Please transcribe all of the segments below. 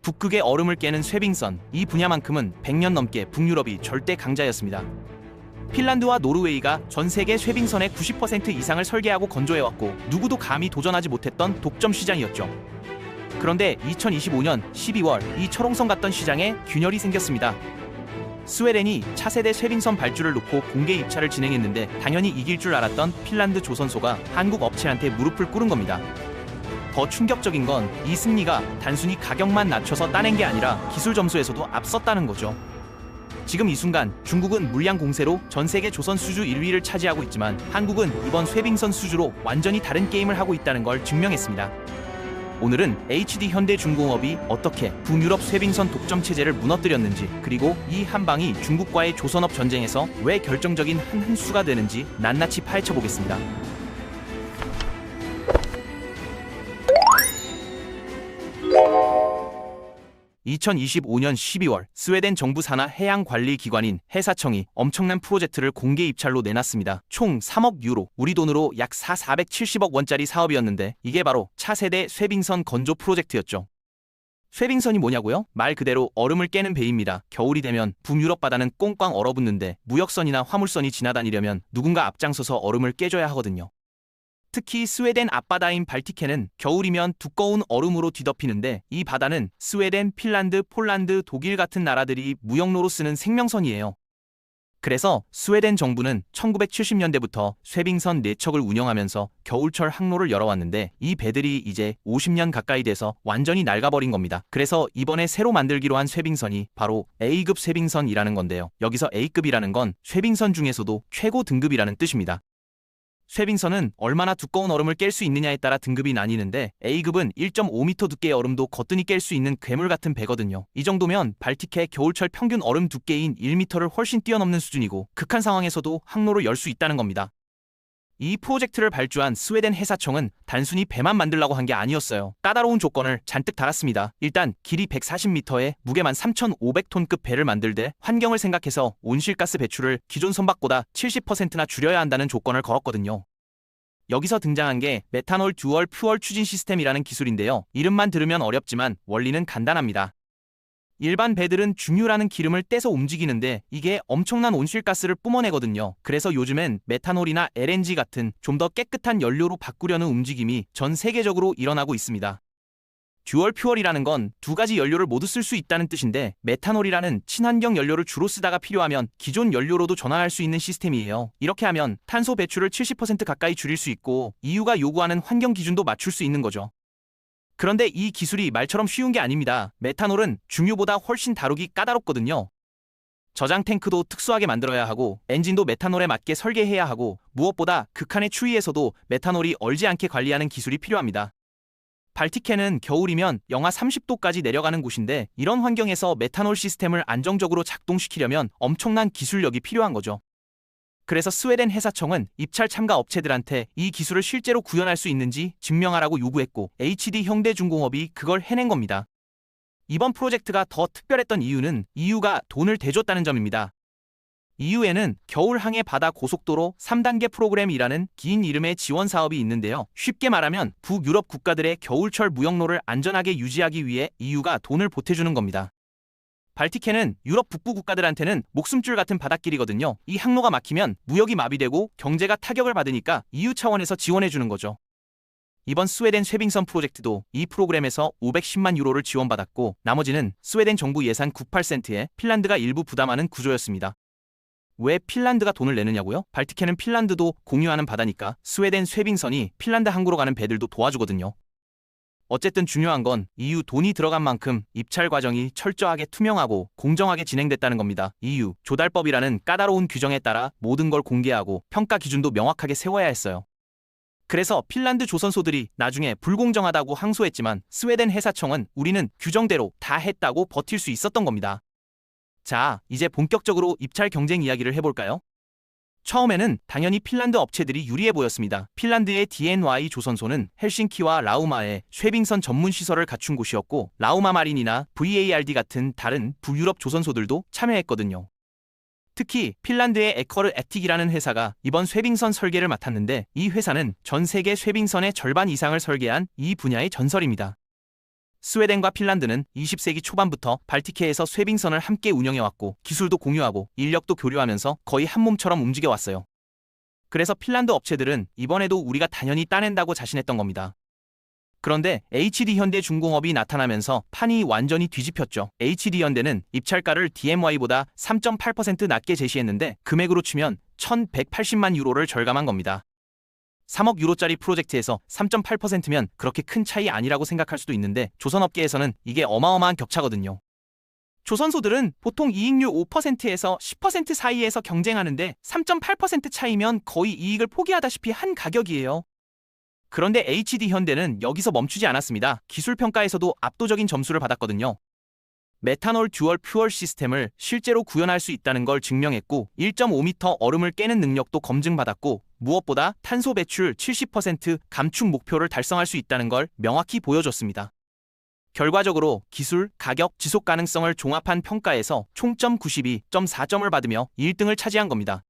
북극의 얼음을 깨는 쇠빙선, 이 분야만큼은 100년 넘게 북유럽이 절대 강자였습니다. 핀란드와 노르웨이가 전 세계 쇠빙선의 90% 이상을 설계하고 건조해왔고 누구도 감히 도전하지 못했던 독점 시장이었죠. 그런데 2025년 12월 이 철옹성 같던 시장에 균열이 생겼습니다. 스웨덴이 차세대 쇠빙선 발주를 놓고 공개 입찰을 진행했는데 당연히 이길 줄 알았던 핀란드 조선소가 한국 업체한테 무릎을 꿇은 겁니다. 더 충격적인 건 이 승리가 단순히 가격만 낮춰서 따낸 게 아니라 기술 점수에서도 앞섰다는 거죠. 지금 이 순간 중국은 물량 공세로 전 세계 조선 수주 1위를 차지하고 있지만 한국은 이번 쇠빙선 수주로 완전히 다른 게임을 하고 있다는 걸 증명했습니다. 오늘은 HD 현대중공업이 어떻게 북유럽 쇠빙선 독점 체제를 무너뜨렸는지, 그리고 이 한방이 중국과의 조선업 전쟁에서 왜 결정적인 한 수가 되는지 낱낱이 파헤쳐 보겠습니다. 2025년 12월 스웨덴 정부 산하 해양 관리 기관인 해사청이 엄청난 프로젝트를 공개 입찰로 내놨습니다. 총 3억 유로, 우리 돈으로 약 470억 원짜리 사업이었는데 이게 바로 차세대 쇠빙선 건조 프로젝트였죠. 쇠빙선이 뭐냐고요? 말 그대로 얼음을 깨는 배입니다. 겨울이 되면 북유럽 바다는 꽁꽝 얼어붙는데 무역선이나 화물선이 지나다니려면 누군가 앞장서서 얼음을 깨줘야 하거든요. 특히 스웨덴 앞바다인 발티케는 겨울이면 두꺼운 얼음으로 뒤덮이는데 이 바다는 스웨덴, 핀란드, 폴란드, 독일 같은 나라들이 무역로로 쓰는 생명선이에요. 그래서 스웨덴 정부는 1970년대부터 쇠빙선 4척을 운영하면서 겨울철 항로를 열어왔는데 이 배들이 이제 50년 가까이 돼서 완전히 낡아버린 겁니다. 그래서 이번에 새로 만들기로 한 쇠빙선이 바로 A급 쇠빙선이라는 건데요. 여기서 A급이라는 건 쇠빙선 중에서도 최고 등급이라는 뜻입니다. 쇠빙선은 얼마나 두꺼운 얼음을 깰 수 있느냐에 따라 등급이 나뉘는데 A급은 1.5m 두께의 얼음도 거뜬히 깰 수 있는 괴물 같은 배거든요. 이 정도면 발티케 겨울철 평균 얼음 두께인 1m를 훨씬 뛰어넘는 수준이고 극한 상황에서도 항로를 열 수 있다는 겁니다. 이 프로젝트를 발주한 스웨덴 해사청은 단순히 배만 만들려고 한 게 아니었어요. 까다로운 조건을 잔뜩 달았습니다. 일단 길이 140m에 무게만 3,500톤급 배를 만들되 환경을 생각해서 온실가스 배출을 기존 선박보다 70%나 줄여야 한다는 조건을 걸었거든요. 여기서 등장한 게 메탄올 듀얼 퓨얼 추진 시스템이라는 기술인데요. 이름만 들으면 어렵지만 원리는 간단합니다. 일반 배들은 중유라는 기름을 떼서 움직이는데 이게 엄청난 온실가스를 뿜어내거든요. 그래서 요즘엔 메탄올이나 LNG 같은 좀 더 깨끗한 연료로 바꾸려는 움직임이 전 세계적으로 일어나고 있습니다. 듀얼 퓨얼이라는 건 두 가지 연료를 모두 쓸 수 있다는 뜻인데 메탄올이라는 친환경 연료를 주로 쓰다가 필요하면 기존 연료로도 전환할 수 있는 시스템이에요. 이렇게 하면 탄소 배출을 70% 가까이 줄일 수 있고 EU가 요구하는 환경 기준도 맞출 수 있는 거죠. 그런데 이 기술이 말처럼 쉬운 게 아닙니다. 메탄올은 중유보다 훨씬 다루기 까다롭거든요. 저장 탱크도 특수하게 만들어야 하고 엔진도 메탄올에 맞게 설계해야 하고 무엇보다 극한의 추위에서도 메탄올이 얼지 않게 관리하는 기술이 필요합니다. 발티케는 겨울이면 영하 30도까지 내려가는 곳인데 이런 환경에서 메탄올 시스템을 안정적으로 작동시키려면 엄청난 기술력이 필요한 거죠. 그래서 스웨덴 해사청은 입찰 참가 업체들한테 이 기술을 실제로 구현할 수 있는지 증명하라고 요구했고 HD 현대중공업이 그걸 해낸 겁니다. 이번 프로젝트가 더 특별했던 이유는 EU가 돈을 대줬다는 점입니다. EU에는 겨울항해 바다 고속도로 3단계 프로그램이라는 긴 이름의 지원 사업이 있는데요. 쉽게 말하면 북유럽 국가들의 겨울철 무역로를 안전하게 유지하기 위해 EU가 돈을 보태주는 겁니다. 발티케는 유럽 북부 국가들한테는 목숨줄 같은 바닷길이거든요. 이 항로가 막히면 무역이 마비되고 경제가 타격을 받으니까 EU 차원에서 지원해주는 거죠. 이번 스웨덴 쇠빙선 프로젝트도 이 프로그램에서 510만 유로를 지원받았고 나머지는 스웨덴 정부 예산 98%에 핀란드가 일부 부담하는 구조였습니다. 왜 핀란드가 돈을 내느냐고요? 발티케는 핀란드도 공유하는 바다니까 스웨덴 쇠빙선이 핀란드 항구로 가는 배들도 도와주거든요. 어쨌든 중요한 건 EU 돈이 들어간 만큼 입찰 과정이 철저하게 투명하고 공정하게 진행됐다는 겁니다. EU 조달법이라는 까다로운 규정에 따라 모든 걸 공개하고 평가 기준도 명확하게 세워야 했어요. 그래서 핀란드 조선소들이 나중에 불공정하다고 항소했지만 스웨덴 해사청은 우리는 규정대로 다 했다고 버틸 수 있었던 겁니다. 자, 이제 본격적으로 입찰 경쟁 이야기를 해볼까요? 처음에는 당연히 핀란드 업체들이 유리해 보였습니다. 핀란드의 DNY 조선소는 헬싱키와 라우마에 쇠빙선 전문 시설을 갖춘 곳이었고 라우마 마린이나 VARD 같은 다른 북유럽 조선소들도 참여했거든요. 특히 핀란드의 에커르 에틱이라는 회사가 이번 쇠빙선 설계를 맡았는데 이 회사는 전 세계 쇠빙선의 절반 이상을 설계한 이 분야의 전설입니다. 스웨덴과 핀란드는 20세기 초반부터 발티크해에서 쇄빙선을 함께 운영해왔고 기술도 공유하고 인력도 교류하면서 거의 한 몸처럼 움직여왔어요. 그래서 핀란드 업체들은 이번에도 우리가 당연히 따낸다고 자신했던 겁니다. 그런데 HD현대중공업이 나타나면서 판이 완전히 뒤집혔죠. HD현대는 입찰가를 DMY보다 3.8% 낮게 제시했는데 금액으로 치면 1,180만 유로를 절감한 겁니다. 3억 유로짜리 프로젝트에서 3.8%면 그렇게 큰 차이 아니라고 생각할 수도 있는데 조선업계에서는 이게 어마어마한 격차거든요. 조선소들은 보통 이익률 5%에서 10% 사이에서 경쟁하는데 3.8% 차이면 거의 이익을 포기하다시피 한 가격이에요. 그런데 HD현대는 여기서 멈추지 않았습니다. 기술평가에서도 압도적인 점수를 받았거든요. 메탄올 듀얼 퓨얼 시스템을 실제로 구현할 수 있다는 걸 증명했고 1.5m 얼음을 깨는 능력도 검증받았고 무엇보다 탄소 배출 70% 감축 목표를 달성할 수 있다는 걸 명확히 보여줬습니다. 결과적으로 기술, 가격, 지속 가능성을 종합한 평가에서 총점 92.4점을 받으며 1등을 차지한 겁니다.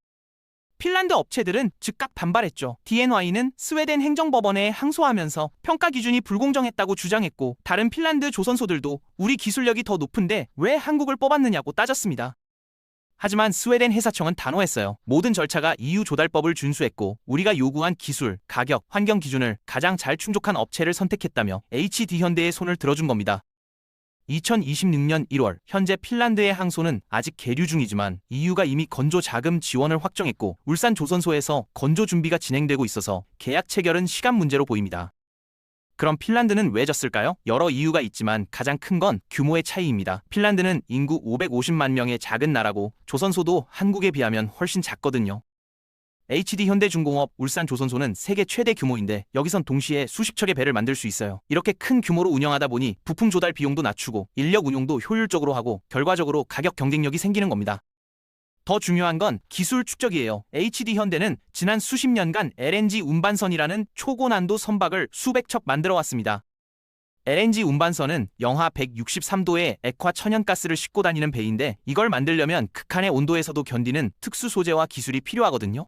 핀란드 업체들은 즉각 반발했죠. DNY는 스웨덴 행정법원에 항소하면서 평가 기준이 불공정했다고 주장했고 다른 핀란드 조선소들도 우리 기술력이 더 높은데 왜 한국을 뽑았느냐고 따졌습니다. 하지만 스웨덴 해사청은 단호했어요. 모든 절차가 EU 조달법을 준수했고 우리가 요구한 기술, 가격, 환경 기준을 가장 잘 충족한 업체를 선택했다며 HD현대의 손을 들어준 겁니다. 2026년 1월 현재 핀란드의 항소는 아직 계류 중이지만 EU가 이미 건조 자금 지원을 확정했고 울산 조선소에서 건조 준비가 진행되고 있어서 계약 체결은 시간 문제로 보입니다. 그럼 핀란드는 왜 졌을까요? 여러 이유가 있지만 가장 큰 건 규모의 차이입니다. 핀란드는 인구 550만 명의 작은 나라고 조선소도 한국에 비하면 훨씬 작거든요. HD현대중공업 울산조선소는 세계 최대 규모인데 여기선 동시에 수십 척의 배를 만들 수 있어요. 이렇게 큰 규모로 운영하다 보니 부품 조달 비용도 낮추고 인력 운용도 효율적으로 하고 결과적으로 가격 경쟁력이 생기는 겁니다. 더 중요한 건 기술 축적이에요. HD현대는 지난 수십 년간 LNG 운반선이라는 초고난도 선박을 수백 척 만들어 왔습니다. LNG 운반선은 영하 163도의 액화 천연가스를 싣고 다니는 배인데 이걸 만들려면 극한의 온도에서도 견디는 특수 소재와 기술이 필요하거든요.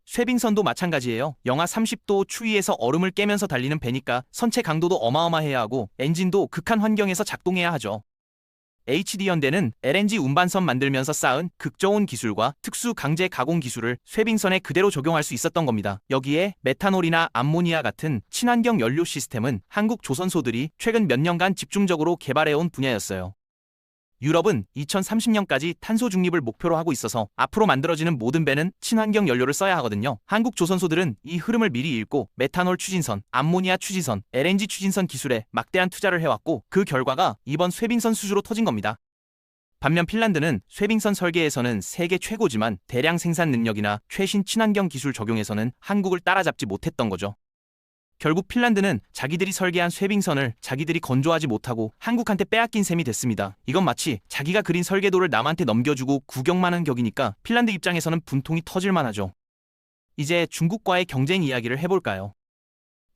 쇄빙선도 마찬가지예요. 영하 30도 추위에서 얼음을 깨면서 달리는 배니까 선체 강도도 어마어마해야 하고 엔진도 극한 환경에서 작동해야 하죠. HD현대는 LNG 운반선 만들면서 쌓은 극저온 기술과 특수 강제 가공 기술을 쇄빙선에 그대로 적용할 수 있었던 겁니다. 여기에 메탄올이나 암모니아 같은 친환경 연료 시스템은 한국 조선소들이 최근 몇 년간 집중적으로 개발해온 분야였어요. 유럽은 2030년까지 탄소 중립을 목표로 하고 있어서 앞으로 만들어지는 모든 배는 친환경 연료를 써야 하거든요. 한국 조선소들은 이 흐름을 미리 읽고 메탄올 추진선, 암모니아 추진선, LNG 추진선 기술에 막대한 투자를 해왔고 그 결과가 이번 쇄빙선 수주로 터진 겁니다. 반면 핀란드는 쇄빙선 설계에서는 세계 최고지만 대량 생산 능력이나 최신 친환경 기술 적용에서는 한국을 따라잡지 못했던 거죠. 결국 핀란드는 자기들이 설계한 쇄빙선을 자기들이 건조하지 못하고 한국한테 빼앗긴 셈이 됐습니다. 이건 마치 자기가 그린 설계도를 남한테 넘겨주고 구경만 한 격이니까 핀란드 입장에서는 분통이 터질만 하죠. 이제 중국과의 경쟁 이야기를 해볼까요?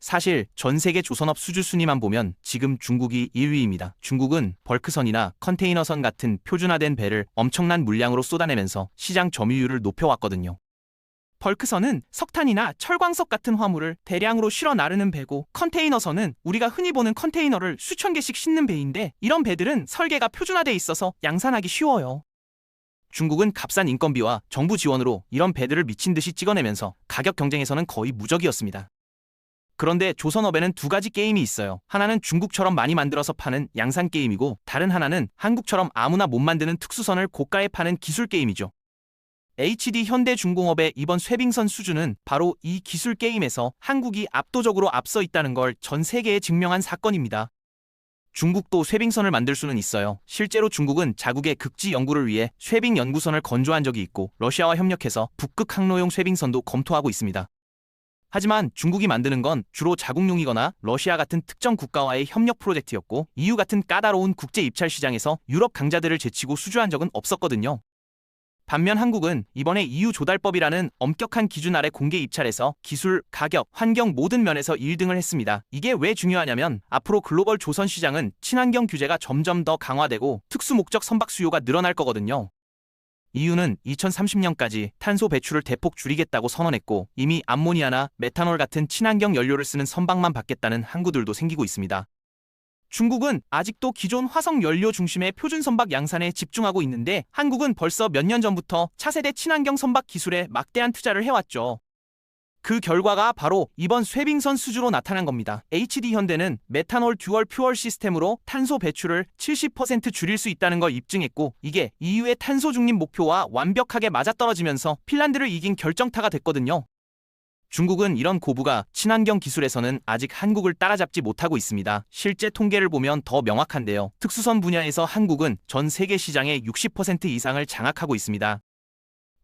사실 전 세계 조선업 수주 순위만 보면 지금 중국이 1위입니다. 중국은 벌크선이나 컨테이너선 같은 표준화된 배를 엄청난 물량으로 쏟아내면서 시장 점유율을 높여왔거든요. 벌크선은 석탄이나 철광석 같은 화물을 대량으로 실어 나르는 배고 컨테이너선은 우리가 흔히 보는 컨테이너를 수천 개씩 싣는 배인데 이런 배들은 설계가 표준화돼 있어서 양산하기 쉬워요. 중국은 값싼 인건비와 정부 지원으로 이런 배들을 미친 듯이 찍어내면서 가격 경쟁에서는 거의 무적이었습니다. 그런데 조선업에는 두 가지 게임이 있어요. 하나는 중국처럼 많이 만들어서 파는 양산 게임이고 다른 하나는 한국처럼 아무나 못 만드는 특수선을 고가에 파는 기술 게임이죠. HD현대중공업의 이번 쇄빙선 수주는 바로 이 기술 게임에서 한국이 압도적으로 앞서 있다는 걸 전 세계에 증명한 사건입니다. 중국도 쇄빙선을 만들 수는 있어요. 실제로 중국은 자국의 극지 연구를 위해 쇄빙 연구선을 건조한 적이 있고 러시아와 협력해서 북극 항로용 쇄빙선도 검토하고 있습니다. 하지만 중국이 만드는 건 주로 자국용이거나 러시아 같은 특정 국가와의 협력 프로젝트였고 EU 같은 까다로운 국제 입찰 시장에서 유럽 강자들을 제치고 수주한 적은 없었거든요. 반면 한국은 이번에 EU 조달법이라는 엄격한 기준 아래 공개 입찰에서 기술, 가격, 환경 모든 면에서 1등을 했습니다. 이게 왜 중요하냐면 앞으로 글로벌 조선 시장은 친환경 규제가 점점 더 강화되고 특수 목적 선박 수요가 늘어날 거거든요. EU는 2030년까지 탄소 배출을 대폭 줄이겠다고 선언했고 이미 암모니아나 메탄올 같은 친환경 연료를 쓰는 선박만 받겠다는 항구들도 생기고 있습니다. 중국은 아직도 기존 화석 연료 중심의 표준 선박 양산에 집중하고 있는데 한국은 벌써 몇 년 전부터 차세대 친환경 선박 기술에 막대한 투자를 해왔죠. 그 결과가 바로 이번 쇠빙선 수주로 나타난 겁니다. HD현대는 메탄올 듀얼 퓨얼 시스템으로 탄소 배출을 70% 줄일 수 있다는 걸 입증했고 이게 EU의 탄소 중립 목표와 완벽하게 맞아떨어지면서 핀란드를 이긴 결정타가 됐거든요. 중국은 이런 고부가 친환경 기술에서는 아직 한국을 따라잡지 못하고 있습니다. 실제 통계를 보면 더 명확한데요. 특수선 분야에서 한국은 전 세계 시장의 60% 이상을 장악하고 있습니다.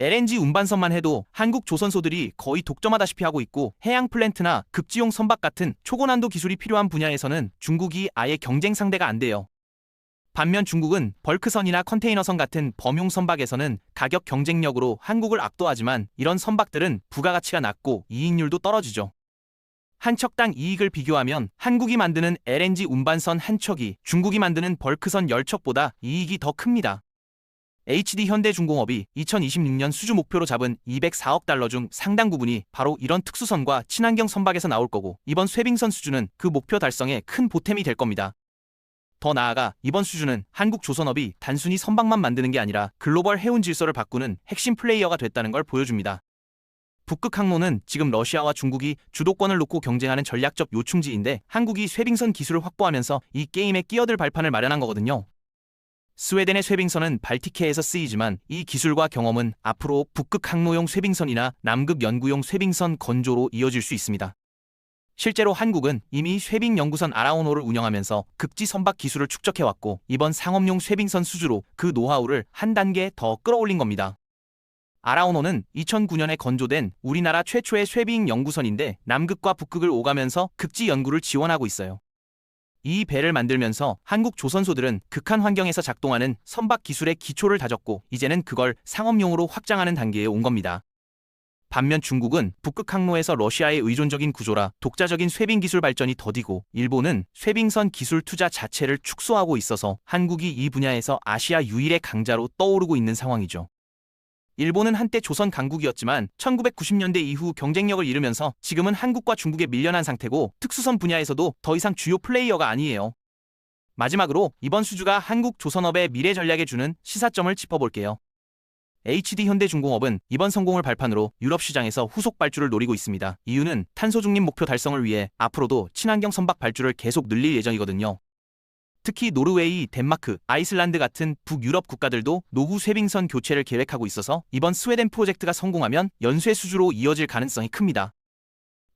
LNG 운반선만 해도 한국 조선소들이 거의 독점하다시피 하고 있고 해양 플랜트나 급지용 선박 같은 초고난도 기술이 필요한 분야에서는 중국이 아예 경쟁 상대가 안 돼요. 반면 중국은 벌크선이나 컨테이너선 같은 범용 선박에서는 가격 경쟁력으로 한국을 압도하지만 이런 선박들은 부가가치가 낮고 이익률도 떨어지죠. 한 척당 이익을 비교하면 한국이 만드는 LNG 운반선 한 척이 중국이 만드는 벌크선 10척보다 이익이 더 큽니다. HD현대중공업이 2026년 수주 목표로 잡은 204억 달러 중 상당 부분이 바로 이런 특수선과 친환경 선박에서 나올 거고 이번 쇠빙선 수주는 그 목표 달성에 큰 보탬이 될 겁니다. 더 나아가 이번 수주는 한국조선업이 단순히 선박만 만드는 게 아니라 글로벌 해운 질서를 바꾸는 핵심 플레이어가 됐다는 걸 보여줍니다. 북극 항로는 지금 러시아와 중국이 주도권을 놓고 경쟁하는 전략적 요충지인데 한국이 쇠빙선 기술을 확보하면서 이 게임에 끼어들 발판을 마련한 거거든요. 스웨덴의 쇠빙선은 발틱해에서 쓰이지만 이 기술과 경험은 앞으로 북극 항로용 쇠빙선이나 남극 연구용 쇠빙선 건조로 이어질 수 있습니다. 실제로 한국은 이미 쇠빙 연구선 아라오노를 운영하면서 극지 선박 기술을 축적해왔고 이번 상업용 쇠빙선 수주로 그 노하우를 한 단계 더 끌어올린 겁니다. 아라오노는 2009년에 건조된 우리나라 최초의 쇠빙 연구선인데 남극과 북극을 오가면서 극지 연구를 지원하고 있어요. 이 배를 만들면서 한국 조선소들은 극한 환경에서 작동하는 선박 기술의 기초를 다졌고 이제는 그걸 상업용으로 확장하는 단계에 온 겁니다. 반면 중국은 북극 항로에서 러시아의 의존적인 구조라 독자적인 쇠빙 기술 발전이 더디고 일본은 쇠빙선 기술 투자 자체를 축소하고 있어서 한국이 이 분야에서 아시아 유일의 강자로 떠오르고 있는 상황이죠. 일본은 한때 조선 강국이었지만 1990년대 이후 경쟁력을 잃으면서 지금은 한국과 중국에 밀려난 상태고 특수선 분야에서도 더 이상 주요 플레이어가 아니에요. 마지막으로 이번 수주가 한국 조선업의 미래 전략에 주는 시사점을 짚어볼게요. HD현대중공업은 이번 성공을 발판으로 유럽 시장에서 후속 발주를 노리고 있습니다. 이유는 탄소 중립 목표 달성을 위해 앞으로도 친환경 선박 발주를 계속 늘릴 예정이거든요. 특히 노르웨이, 덴마크, 아이슬란드 같은 북유럽 국가들도 노후 쇠빙선 교체를 계획하고 있어서 이번 스웨덴 프로젝트가 성공하면 연쇄 수주로 이어질 가능성이 큽니다.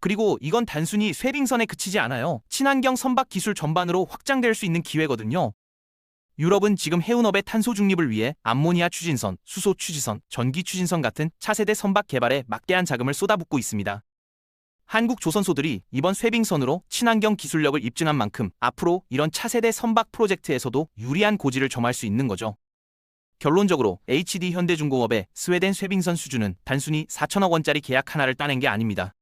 그리고 이건 단순히 쇠빙선에 그치지 않아요. 친환경 선박 기술 전반으로 확장될 수 있는 기회거든요. 유럽은 지금 해운업의 탄소 중립을 위해 암모니아 추진선, 수소 추진선, 전기 추진선 같은 차세대 선박 개발에 막대한 자금을 쏟아붓고 있습니다. 한국 조선소들이 이번 쇠빙선으로 친환경 기술력을 입증한 만큼 앞으로 이런 차세대 선박 프로젝트에서도 유리한 고지를 점할 수 있는 거죠. 결론적으로 HD현대중공업의 스웨덴 쇠빙선 수주는 단순히 4천억 원짜리 계약 하나를 따낸 게 아닙니다.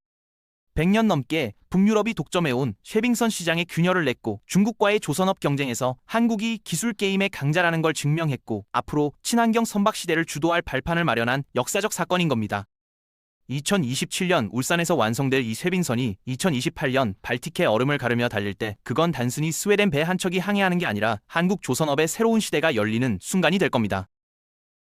100년 넘게 북유럽이 독점해온 쇠빙선 시장에 균열을 냈고 중국과의 조선업 경쟁에서 한국이 기술 게임의 강자라는 걸 증명했고 앞으로 친환경 선박 시대를 주도할 발판을 마련한 역사적 사건인 겁니다. 2027년 울산에서 완성될 이 쇠빙선이 2028년 발틱해 얼음을 가르며 달릴 때 그건 단순히 스웨덴 배 한 척이 항해하는 게 아니라 한국 조선업의 새로운 시대가 열리는 순간이 될 겁니다.